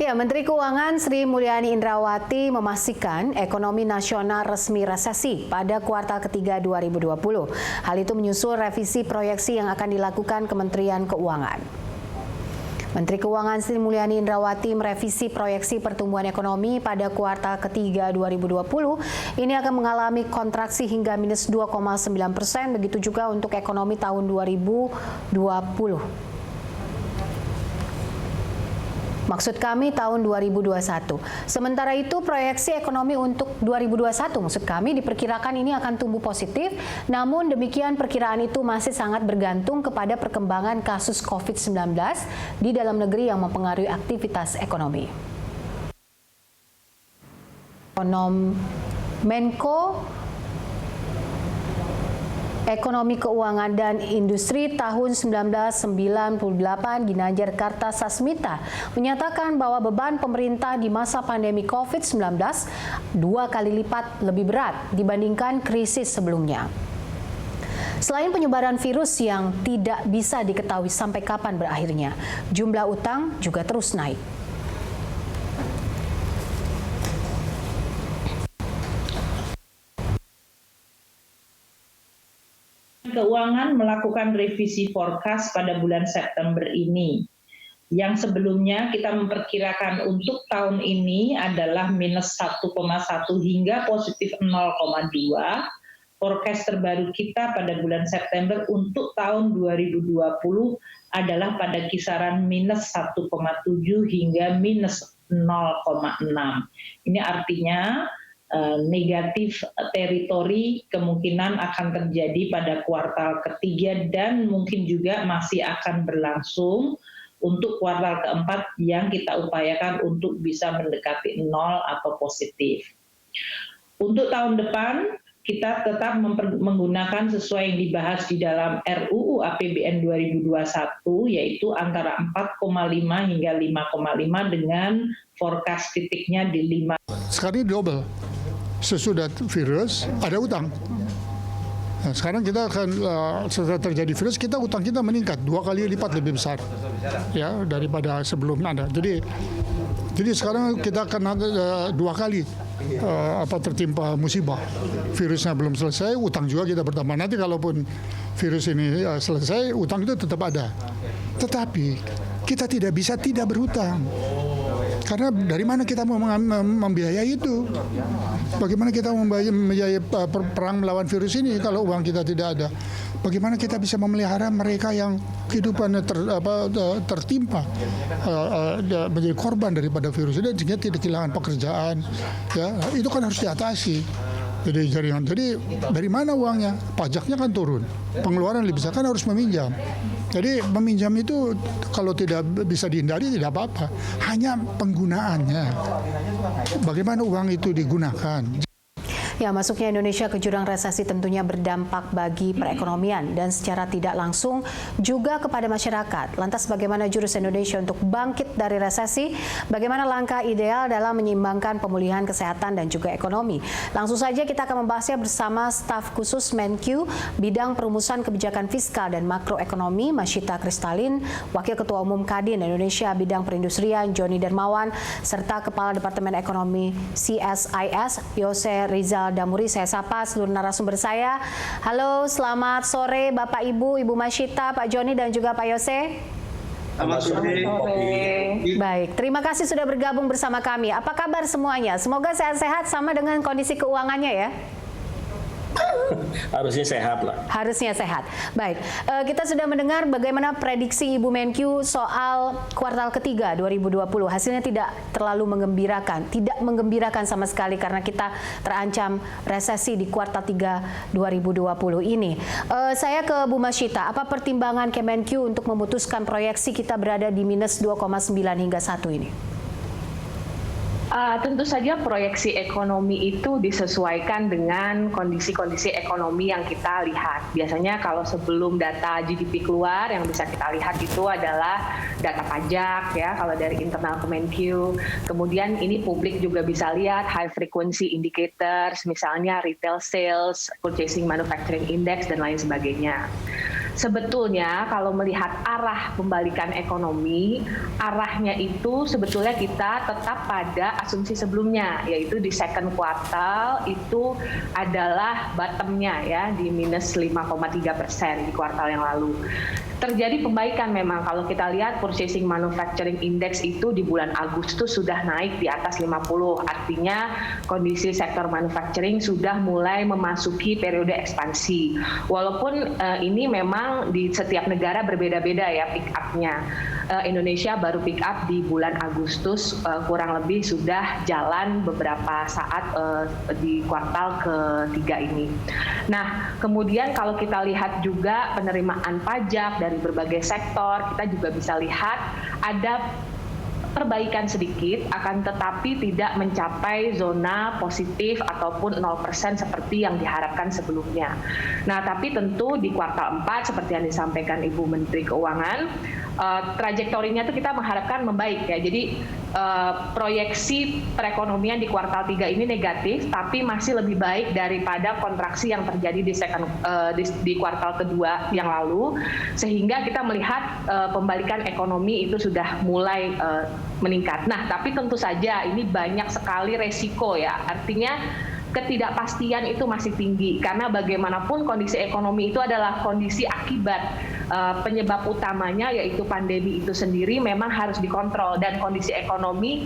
Ya, Menteri Keuangan Sri Mulyani Indrawati memastikan ekonomi nasional resmi resesi pada kuartal ketiga 2020. Hal itu menyusul revisi proyeksi yang akan dilakukan Kementerian Keuangan. Menteri Keuangan Sri Mulyani Indrawati merevisi proyeksi pertumbuhan ekonomi pada kuartal ketiga 2020. Ini akan mengalami kontraksi hingga minus 2,9%, begitu juga untuk ekonomi tahun 2020. Maksud kami tahun 2021. Sementara itu proyeksi ekonomi untuk 2021 maksud kami diperkirakan ini akan tumbuh positif. Namun demikian perkiraan itu masih sangat bergantung kepada perkembangan kasus COVID-19 di dalam negeri yang mempengaruhi aktivitas ekonomi. Menko Ekonomi Keuangan dan Industri tahun 1998 Ginanjar Kartasasmita menyatakan bahwa beban pemerintah di masa pandemi COVID-19 2 kali lipat lebih berat dibandingkan krisis sebelumnya. Selain penyebaran virus yang tidak bisa diketahui sampai kapan berakhirnya, jumlah utang juga terus naik. Keuangan melakukan revisi forecast pada bulan September ini. Yang sebelumnya kita memperkirakan untuk tahun ini adalah minus 1,1 hingga positif 0,2. Forecast terbaru kita pada bulan September untuk tahun 2020 adalah pada kisaran minus 1,7 hingga minus 0,6. Ini artinya negatif teritori kemungkinan akan terjadi pada kuartal ketiga dan mungkin juga masih akan berlangsung untuk kuartal keempat yang kita upayakan untuk bisa mendekati 0 atau positif. Untuk tahun depan kita tetap menggunakan sesuai yang dibahas di dalam RUU APBN 2021 yaitu antara 4,5 hingga 5,5 dengan forecast titiknya di 5. Sekarang ini double. Sesudah virus ada utang. Nah, sekarang kita akan setelah terjadi virus utang kita meningkat 2 kali lipat lebih besar ya daripada sebelumnya ada. Jadi sekarang kita akan ada 2 kali tertimpa musibah. Virusnya belum selesai, utang juga kita bertambah. Nanti kalaupun virus ini selesai, utang itu tetap ada. Tetapi kita tidak bisa tidak berhutang. Karena dari mana kita mau membiayai itu? Bagaimana kita membiayai perang melawan virus ini kalau uang kita tidak ada? Bagaimana kita bisa memelihara mereka yang kehidupannya tertimpa menjadi korban daripada virus ini sehingga tidak kehilangan pekerjaan? Ya, itu kan harus diatasi. Jadi dari mana uangnya? Pajaknya kan turun, pengeluaran lebih besar kan harus meminjam. Jadi meminjam itu kalau tidak bisa dihindari tidak apa-apa, hanya penggunaannya. Bagaimana uang itu digunakan? Ya, masuknya Indonesia ke jurang resesi tentunya berdampak bagi perekonomian dan secara tidak langsung juga kepada masyarakat. Lantas bagaimana jurus Indonesia untuk bangkit dari resesi? Bagaimana langkah ideal dalam menyeimbangkan pemulihan kesehatan dan juga ekonomi? Langsung saja kita akan membahasnya bersama staf khusus Menkyu bidang perumusan kebijakan fiskal dan makroekonomi Masyita Kristalin, Wakil Ketua Umum Kadin Indonesia bidang perindustrian Joni Darmawan, serta Kepala Departemen Ekonomi CSIS Yose Rizal Damuri. Saya sapa seluruh narasumber saya. Halo, selamat sore Bapak Ibu, Ibu Masyita, Pak Joni dan juga Pak Yose. Selamat sore. Baik, terima kasih sudah bergabung bersama kami. Apa kabar semuanya? Semoga sehat-sehat sama dengan kondisi keuangannya ya. Harusnya sehat lah. Harusnya sehat. Baik, kita sudah mendengar bagaimana prediksi Ibu Menkyu soal kuartal ketiga 2020. Hasilnya tidak terlalu mengembirakan, tidak menggembirakan sama sekali karena kita terancam resesi di kuartal 3 2020 ini. Saya ke Bu Masyita, apa pertimbangan Kemenkyu untuk memutuskan proyeksi kita berada di minus 2,9 hingga 1 ini? Tentu saja proyeksi ekonomi itu disesuaikan dengan kondisi-kondisi ekonomi yang kita lihat. Biasanya kalau sebelum data GDP keluar yang bisa kita lihat itu adalah data pajak ya kalau dari internal Kemenkyu. Kemudian ini publik juga bisa lihat high frequency indicators, misalnya retail sales, purchasing manufacturing index dan lain sebagainya. sebetulnya kalau melihat arah pembalikan ekonomi, arahnya itu sebetulnya kita tetap pada asumsi sebelumnya, yaitu di second quartal itu adalah bottomnya ya di minus 5,3% di kuartal yang lalu. Terjadi pembaikan memang kalau kita lihat Purchasing Manufacturing Index itu di bulan Agustus sudah naik di atas 50, artinya kondisi sektor manufacturing sudah mulai memasuki periode ekspansi. Walaupun ini memang di setiap negara berbeda-beda ya pick up-nya. Indonesia baru pick up di bulan Agustus, kurang lebih sudah jalan beberapa saat di kuartal ketiga ini. Nah, kemudian kalau kita lihat juga penerimaan pajak dari berbagai sektor, kita juga bisa lihat ada perbaikan sedikit, akan tetapi tidak mencapai zona positif ataupun 0% seperti yang diharapkan sebelumnya. Nah, tapi tentu di kuartal 4 seperti yang disampaikan Ibu Menteri Keuangan, trajektorinya itu kita mengharapkan membaik ya. Jadi proyeksi perekonomian di kuartal 3 ini negatif, tapi masih lebih baik daripada kontraksi yang terjadi di kuartal kedua yang lalu, sehingga kita melihat pembalikan ekonomi itu sudah mulai meningkat. Nah, tapi tentu saja ini banyak sekali resiko ya, artinya ketidakpastian itu masih tinggi karena bagaimanapun kondisi ekonomi itu adalah kondisi akibat penyebab utamanya yaitu pandemi itu sendiri memang harus dikontrol, dan kondisi ekonomi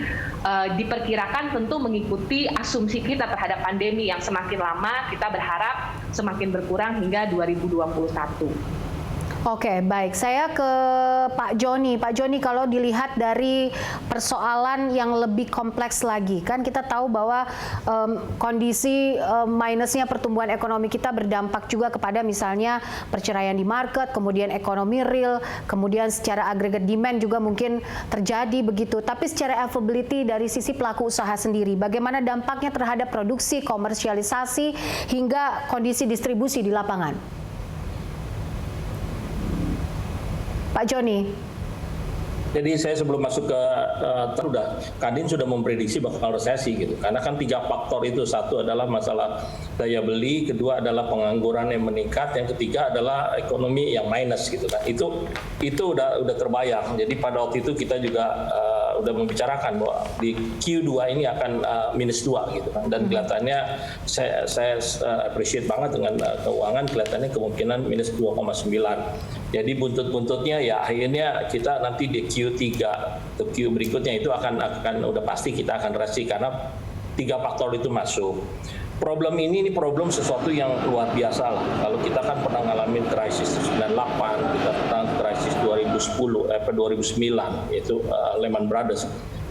diperkirakan tentu mengikuti asumsi kita terhadap pandemi yang semakin lama kita berharap semakin berkurang hingga 2021. Oke, baik. Saya ke Pak Joni. Pak Joni, kalau dilihat dari persoalan yang lebih kompleks lagi, kan kita tahu bahwa kondisi minusnya pertumbuhan ekonomi kita berdampak juga kepada misalnya perceraian di market, kemudian ekonomi real, kemudian secara agregat demand juga mungkin terjadi begitu. Tapi secara affordability dari sisi pelaku usaha sendiri, bagaimana dampaknya terhadap produksi, komersialisasi, hingga kondisi distribusi di lapangan? Pak Joni. Jadi saya sebelum masuk ke Kadin sudah memprediksi bakal resesi gitu. Karena kan 3 faktor itu, satu adalah masalah daya beli, kedua adalah pengangguran yang meningkat, yang ketiga adalah ekonomi yang minus gitu kan. Itu udah terbayang. Jadi pada waktu itu kita juga udah membicarakan bahwa di Q2 ini akan minus 2 gitu kan. Dan kelihatannya saya appreciate banget dengan keuangan, kelihatannya kemungkinan minus 2,9. Jadi buntut-buntutnya ya akhirnya kita nanti di Q3 atau Q berikutnya itu akan udah pasti kita akan resesi karena 3 faktor itu masuk. Problem ini problem sesuatu yang luar biasa lah. Kalau kita kan pernah ngalamin krisis 98, kita pernah krisis 2010, 2009 yaitu Lehman Brothers.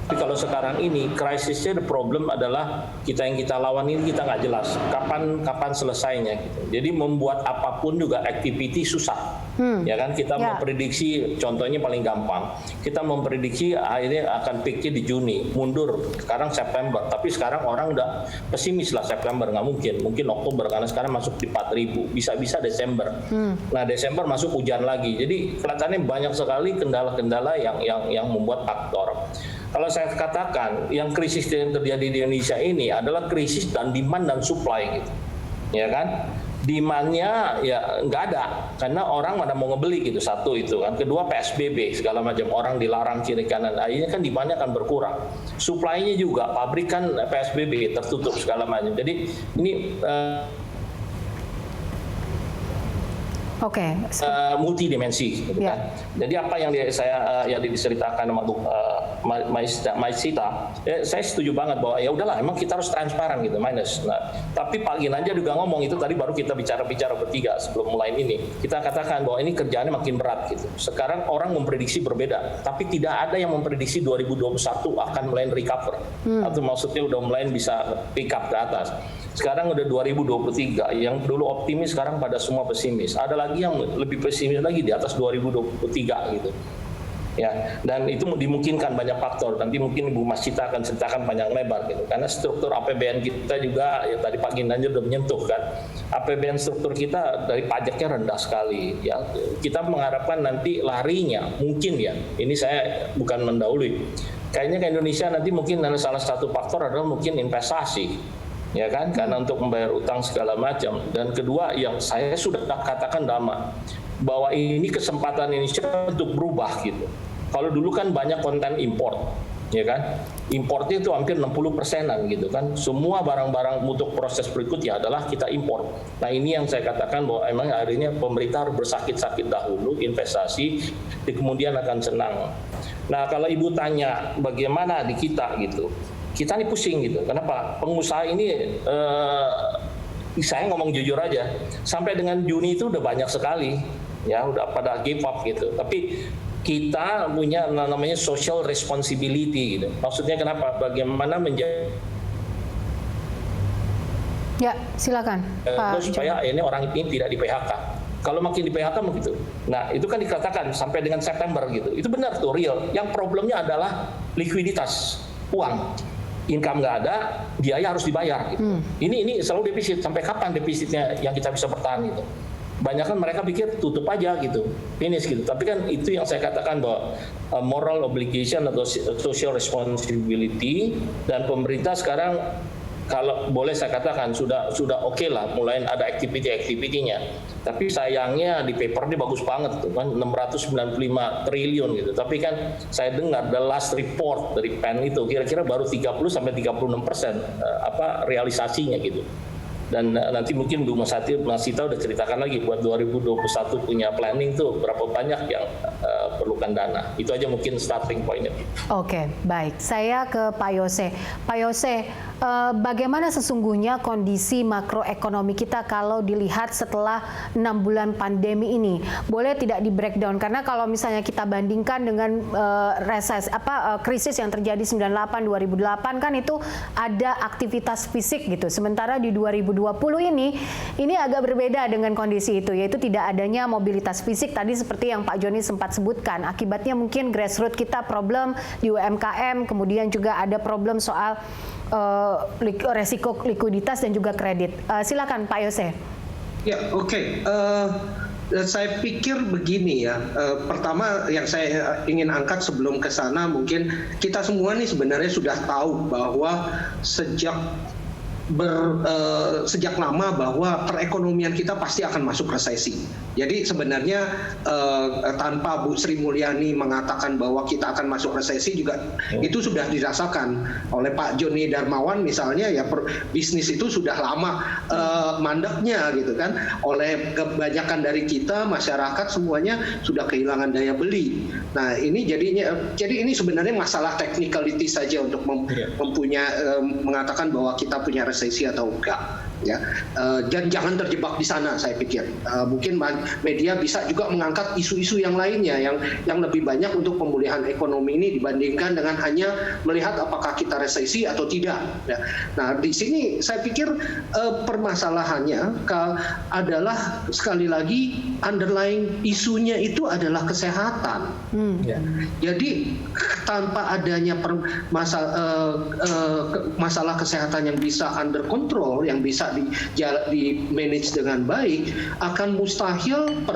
Tapi kalau sekarang ini krisisnya, the problem adalah kita lawan ini kita nggak jelas kapan selesainya gitu. Jadi membuat apapun juga activity susah. Ya kan kita memprediksi, contohnya paling gampang, kita memprediksi akhirnya akan peaknya di Juni, mundur sekarang September, tapi sekarang orang udah pesimis lah September, nggak mungkin Oktober karena sekarang masuk di 4.000, bisa Desember. Nah Desember masuk hujan lagi, jadi kelihatannya banyak sekali kendala-kendala yang membuat faktor. Kalau saya katakan yang krisis yang terjadi di Indonesia ini adalah krisis dan demand dan supply gitu, ya kan? Demand-nya ya nggak ada karena orang mana mau ngebeli gitu, satu itu kan. Kedua PSBB segala macam, orang dilarang kiri kanan, akhirnya kan demand-nya akan berkurang. Supply-nya juga pabrik kan PSBB tertutup segala macam. Jadi ini multidimensi gitu kan. Jadi apa yang yang diceritakan sama Bu Maisita, saya setuju banget bahwa ya udahlah emang kita harus transparan gitu minus. Nah, tapi Pak Ginanjar juga ngomong itu tadi baru kita bicara bertiga sebelum mulai ini. Kita katakan bahwa ini kerjaannya makin berat gitu. Sekarang orang memprediksi berbeda, tapi tidak ada yang memprediksi 2021 akan mulai recover. Atau maksudnya udah mulai bisa pick up ke atas. Sekarang udah 2023, yang dulu optimis sekarang pada semua pesimis. Ada lagi yang lebih pesimis lagi di atas 2023 gitu. Ya, dan itu dimungkinkan banyak faktor. Nanti mungkin Ibu Masita akan ceritakan panjang lebar gitu. Karena struktur APBN kita juga ya tadi Pak Ginanjar sudah menyentuh kan. APBN struktur kita dari pajaknya rendah sekali. Ya, kita mengharapkan nanti larinya mungkin ya. Ini saya bukan mendahului. Kayaknya ke Indonesia nanti mungkin salah satu faktor adalah mungkin investasi. Ya kan, karena untuk membayar utang segala macam. Dan kedua yang saya sudah katakan lama, bahwa ini kesempatan Indonesia untuk berubah gitu. Kalau dulu kan banyak konten import, ya kan? Importnya itu hampir 60%-an gitu kan. Semua barang-barang untuk proses berikutnya adalah kita impor. Nah ini yang saya katakan bahwa emang akhirnya pemerintah harus bersakit-sakit dahulu investasi, kemudian akan senang. Nah kalau Ibu tanya bagaimana di kita gitu, kita nih pusing gitu. Kenapa? Pengusaha ini, saya ngomong jujur aja, sampai dengan Juni itu udah banyak sekali, ya udah pada give up gitu. Tapi kita punya namanya social responsibility gitu. Maksudnya kenapa? Bagaimana menjaga Ya, silakan Pak supaya ini orang ini tidak di PHK. Kalau makin di PHK begitu. Nah, itu kan dikatakan sampai dengan September gitu. Itu benar tuh real. Yang problemnya adalah likuiditas, uang. Income nggak ada, biaya harus dibayar gitu. Ini selalu defisit. Sampai kapan defisitnya yang kita bisa bertahan gitu? Banyak kan mereka pikir tutup aja gitu, finish gitu. Tapi kan itu yang saya katakan bahwa moral obligation atau social responsibility, dan pemerintah sekarang kalau boleh saya katakan sudah oke lah, mulai ada activity-nya. Tapi sayangnya di paper ini bagus banget tuh kan 695 triliun gitu. Tapi kan saya dengar the last report dari PEN itu kira-kira baru 30-36% realisasinya gitu. Dan nanti mungkin Bu Mas Sita udah ceritakan lagi buat 2021 punya planning tuh berapa banyak yang perlukan dana. Itu aja mungkin starting point-nya. Oke, baik. Saya ke Pak Yose. Pak Yose, bagaimana sesungguhnya kondisi makroekonomi kita kalau dilihat setelah 6 bulan pandemi ini? Boleh tidak di breakdown? Karena kalau misalnya kita bandingkan dengan krisis yang terjadi 98-2008 kan itu ada aktivitas fisik gitu. Sementara di 2020 ini agak berbeda dengan kondisi itu, yaitu tidak adanya mobilitas fisik tadi seperti yang Pak Joni sempat sebutkan. Akibatnya mungkin grassroots kita problem di UMKM, kemudian juga ada problem soal resiko likuiditas dan juga kredit. Silakan Pak Yose. Ya, oke. Saya pikir begini ya. Pertama yang saya ingin angkat sebelum ke sana, mungkin kita semua nih sebenarnya sudah tahu bahwa sejak lama bahwa perekonomian kita pasti akan masuk resesi. Jadi sebenarnya tanpa Bu Sri Mulyani mengatakan bahwa kita akan masuk resesi juga itu sudah dirasakan oleh Pak Joni Darmawan misalnya, ya bisnis itu sudah lama mandeknya gitu kan. Oleh kebanyakan dari kita masyarakat semuanya sudah kehilangan daya beli. Nah ini jadi ini sebenarnya masalah technicality saja untuk mengatakan bahwa kita punya resesi atau enggak, ya. Dan jangan terjebak di sana, saya pikir. Mungkin media bisa juga mengangkat isu-isu yang lainnya yang lebih banyak untuk pemulihan ekonomi ini dibandingkan dengan hanya melihat apakah kita resesi atau tidak. Ya. Nah di sini saya pikir permasalahannya adalah sekali lagi underlying isunya itu adalah kesehatan. Jadi tanpa adanya masalah kesehatan yang bisa under control, yang bisa di manage dengan baik, akan mustahil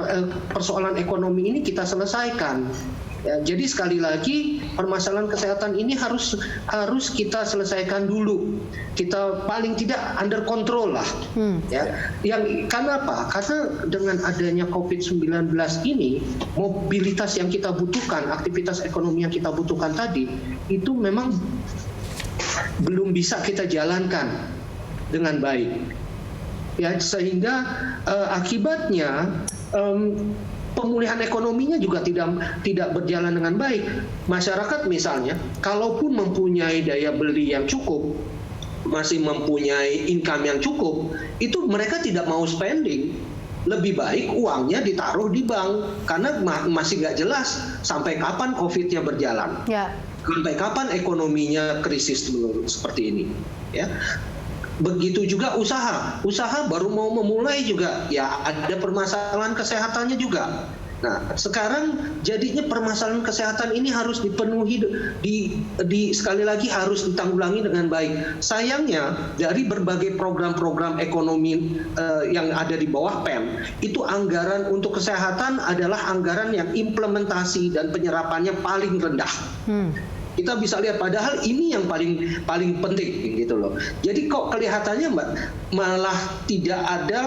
persoalan ekonomi ini kita selesaikan. Ya, jadi sekali lagi permasalahan kesehatan ini harus kita selesaikan dulu. Kita paling tidak under control lah. Ya. Karena apa? Karena dengan adanya COVID-19 ini, mobilitas yang kita butuhkan, aktivitas ekonomi yang kita butuhkan tadi, itu memang belum bisa kita jalankan dengan baik. Ya, sehingga akibatnya pemulihan ekonominya juga tidak berjalan dengan baik. Masyarakat misalnya, kalaupun mempunyai daya beli yang cukup, masih mempunyai income yang cukup, itu mereka tidak mau spending. Lebih baik uangnya ditaruh di bank, karena masih nggak jelas sampai kapan COVID-nya berjalan. Ya. Sampai kapan ekonominya krisis seperti ini. Ya. Begitu juga usaha baru mau memulai juga ya ada permasalahan kesehatannya juga. Nah sekarang jadinya permasalahan kesehatan ini harus dipenuhi sekali lagi harus ditanggulangi dengan baik. Sayangnya dari berbagai program-program ekonomi yang ada di bawah PEM itu anggaran untuk kesehatan adalah anggaran yang implementasi dan penyerapannya paling rendah. Kita bisa lihat padahal ini yang paling penting gitu loh. Jadi kok kelihatannya malah tidak ada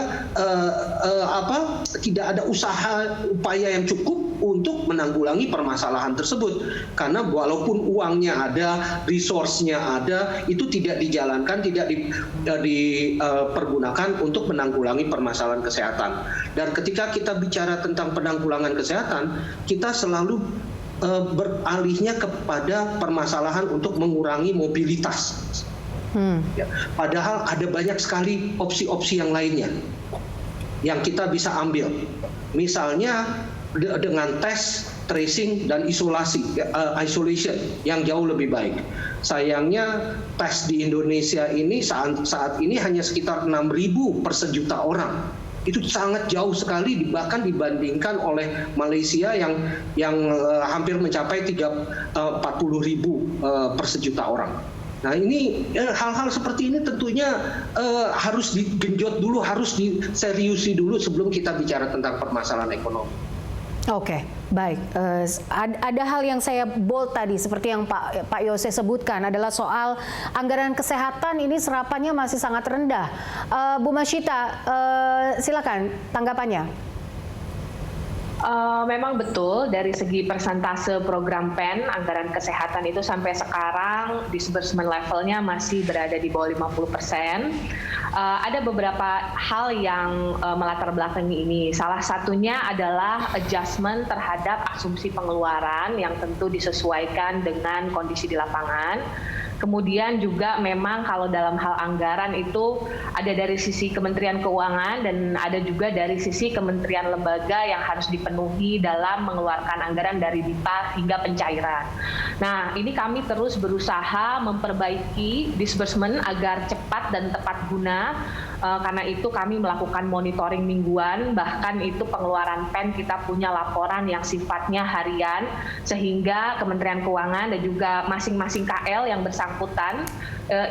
tidak ada upaya yang cukup untuk menanggulangi permasalahan tersebut. Karena walaupun uangnya ada, resource-nya ada, itu tidak dijalankan, tidak dipergunakan untuk menanggulangi permasalahan kesehatan. Dan ketika kita bicara tentang penanggulangan kesehatan, kita selalu beralihnya kepada permasalahan untuk mengurangi mobilitas. Ya, padahal ada banyak sekali opsi-opsi yang lainnya yang kita bisa ambil. Misalnya dengan tes, tracing, dan isolation yang jauh lebih baik. Sayangnya tes di Indonesia ini saat ini hanya sekitar 6.000 per sejuta orang. Itu sangat jauh sekali bahkan dibandingkan oleh Malaysia yang hampir mencapai 40.000 per sejuta orang. Nah ini hal-hal seperti ini tentunya harus digenjot dulu, harus diseriusi dulu sebelum kita bicara tentang permasalahan ekonomi. Oke, baik. Ada hal yang saya bold tadi, seperti yang Pak Yose sebutkan, adalah soal anggaran kesehatan ini serapannya masih sangat rendah. Bu Masyita, silakan tanggapannya. Memang betul dari segi persentase program PEN anggaran kesehatan itu sampai sekarang disbursement levelnya masih berada di bawah 50%. Ada beberapa hal yang melatar belakangi ini. Salah satunya adalah adjustment terhadap asumsi pengeluaran yang tentu disesuaikan dengan kondisi di lapangan. Kemudian juga memang kalau dalam hal anggaran itu ada dari sisi Kementerian Keuangan dan ada juga dari sisi kementerian lembaga yang harus dipenuhi dalam mengeluarkan anggaran dari DIPA hingga pencairan. Nah, ini kami terus berusaha memperbaiki disbursement agar cepat dan tepat guna. Karena itu kami melakukan monitoring mingguan, bahkan itu pengeluaran PEN kita punya laporan yang sifatnya harian, sehingga Kementerian Keuangan dan juga masing-masing KL yang bersangkutan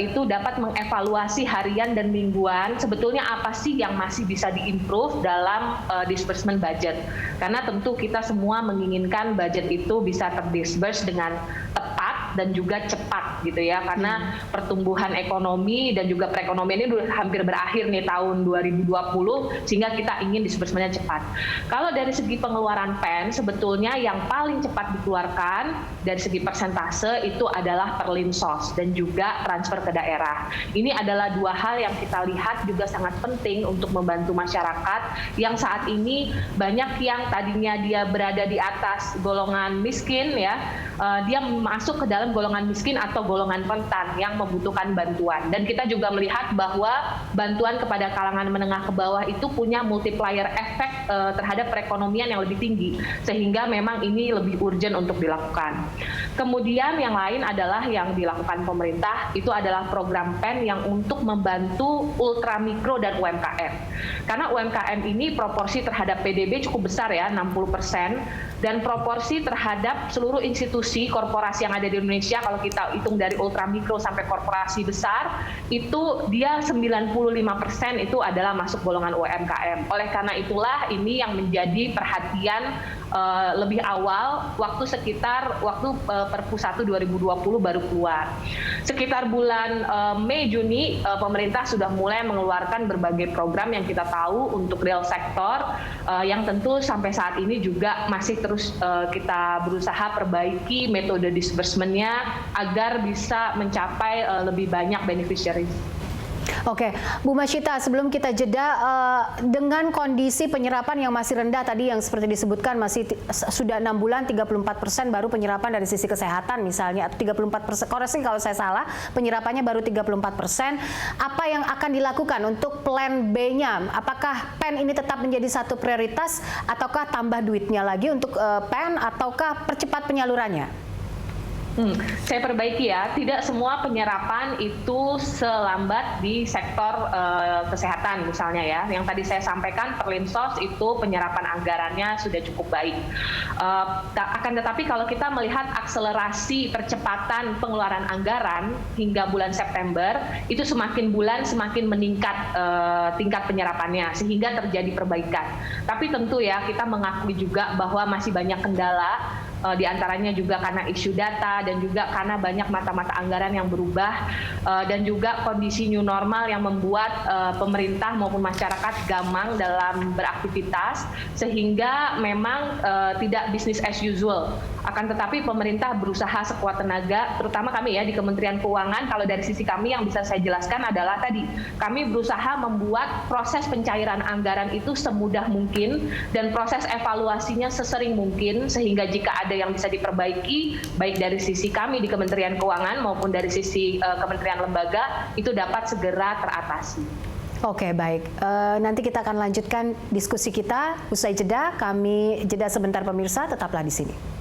itu dapat mengevaluasi harian dan mingguan sebetulnya apa sih yang masih bisa diimprove dalam disbursement budget. Karena tentu kita semua menginginkan budget itu bisa terdisburse dengan tepat dan juga cepat gitu ya, karena pertumbuhan ekonomi dan juga perekonomian ini sudah hampir berakhir nih tahun 2020, sehingga kita ingin disbursementnya cepat. Kalau dari segi pengeluaran PEN, sebetulnya yang paling cepat dikeluarkan dari segi persentase itu adalah Perlinsos dan juga transfer ke daerah. Ini adalah dua hal yang kita lihat juga sangat penting untuk membantu masyarakat yang saat ini banyak yang tadinya dia berada di atas golongan miskin ya, dia masuk ke dalam golongan miskin atau golongan rentan yang membutuhkan bantuan. Dan kita juga melihat bahwa bantuan kepada kalangan menengah ke bawah itu punya multiplier efek terhadap perekonomian yang lebih tinggi, sehingga memang ini lebih urgent untuk dilakukan. Kemudian yang lain adalah yang dilakukan pemerintah, itu adalah program PEN yang untuk membantu ultramikro dan UMKM. Karena UMKM ini proporsi terhadap PDB cukup besar ya, 60%, dan proporsi terhadap seluruh institusi korporasi yang ada di Indonesia, kalau kita hitung dari ultramikro sampai korporasi besar, itu dia 95% itu adalah masuk golongan UMKM. Oleh karena itulah ini yang menjadi perhatian lebih awal waktu Perpu 1 2020 baru keluar. Sekitar bulan Mei Juni pemerintah sudah mulai mengeluarkan berbagai program yang kita tahu untuk real sektor yang tentu sampai saat ini juga masih terus kita berusaha perbaiki metode disbursement-nya agar bisa mencapai lebih banyak beneficiaries. Oke, Bu Masyita, sebelum kita jeda, dengan kondisi penyerapan yang masih rendah tadi yang seperti disebutkan masih sudah 6 bulan 34% baru penyerapan dari sisi kesehatan misalnya, atau 34%, koreksi kalau saya salah, penyerapannya baru 34%. Apa yang akan dilakukan untuk plan B-nya? Apakah PEN ini tetap menjadi satu prioritas ataukah tambah duitnya lagi untuk PEN ataukah percepat penyalurannya? Saya perbaiki ya, tidak semua penyerapan itu selambat di sektor kesehatan misalnya ya. Yang tadi saya sampaikan Perlinsos itu penyerapan anggarannya sudah cukup baik. Akan tetapi kalau kita melihat akselerasi percepatan pengeluaran anggaran hingga bulan September, itu semakin bulan semakin meningkat tingkat penyerapannya sehingga terjadi perbaikan. Tapi tentu ya kita mengakui juga bahwa masih banyak kendala diantaranya juga karena isu data dan juga karena banyak mata-mata anggaran yang berubah dan juga kondisi new normal yang membuat pemerintah maupun masyarakat gamang dalam beraktivitas sehingga memang tidak business as usual. Akan tetapi pemerintah berusaha sekuat tenaga, terutama kami ya di Kementerian Keuangan. Kalau dari sisi kami yang bisa saya jelaskan adalah tadi kami berusaha membuat proses pencairan anggaran itu semudah mungkin dan proses evaluasinya sesering mungkin sehingga jika ada yang bisa diperbaiki baik dari sisi kami di Kementerian Keuangan maupun dari sisi kementerian lembaga itu dapat segera teratasi. Oke, baik. Nanti kita akan lanjutkan diskusi kita usai jeda. Kami jeda sebentar pemirsa, tetaplah di sini.